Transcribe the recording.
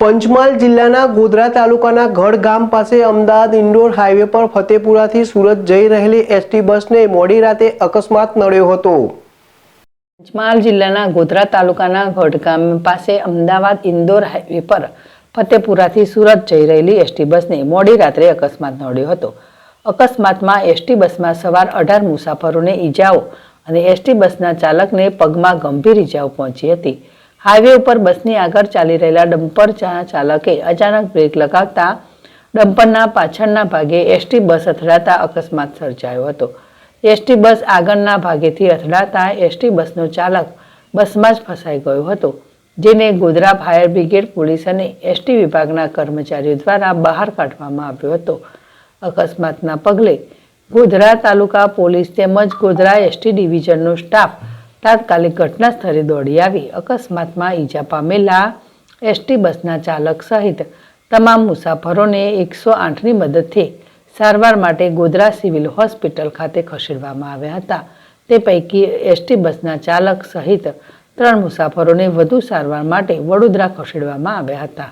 પંચમહાલ જિલ્લાના ગોધરા તાલુકાના ગઢ ગામ પાસે અમદાવાદ ઇન્દોર હાઈવે પર ફતેપુરાથી સુરત જઈ રહેલી એસટી બસને મોડી રાતે અકસ્માત નડ્યો હતો। પંચમહાલ જિલ્લાના ગોધરા તાલુકાના ગઢ ગામ પાસે અમદાવાદ ઇન્દોર હાઈવે પર ફતેપુરાથી સુરત જઈ રહેલી એસટી બસને મોડી રાત્રે અકસ્માત નડ્યો હતો। અકસ્માતમાં એસટી બસમાં સવાર 18 મુસાફરોને ઈજાઓ અને એસટી બસના ચાલકને પગમાં ગંભીર ઈજાઓ પહોંચી હતી। હાઈવે ઉપર બસની આગળ ચાલી રહેલા ડમ્પર ચાલકે અચાનક બ્રેક લગાવતા ડમ્પરના પાછળના ભાગે એસટી બસ અથડાતા અકસ્માત સર્જાયો હતો। એસટી બસ આગળના ભાગેથી અથડાતા એસટી બસનો ચાલક બસમાં જ ફસાઈ ગયો હતો, જેને ગોધરા ફાયર બ્રિગેડ પોલીસ અને એસટી વિભાગના કર્મચારીઓ દ્વારા બહાર કાઢવામાં આવ્યો હતો। અકસ્માતના પગલે ગોધરા તાલુકા પોલીસ તેમજ ગોધરા એસટી ડિવિઝનનો સ્ટાફ તાત્કાલિક ઘટના સ્થળે દોડી આવી અકસ્માતમાં ઈજા પામેલા એસટી બસના ચાલક સહિત તમામ મુસાફરોને 108ની મદદથી સારવાર માટે ગોધરા સિવિલ હોસ્પિટલ ખાતે ખસેડવામાં આવ્યા હતા। તે પૈકી એસટી બસના ચાલક સહિત 3 મુસાફરોને વધુ સારવાર માટે વડોદરા ખસેડવામાં આવ્યા હતા।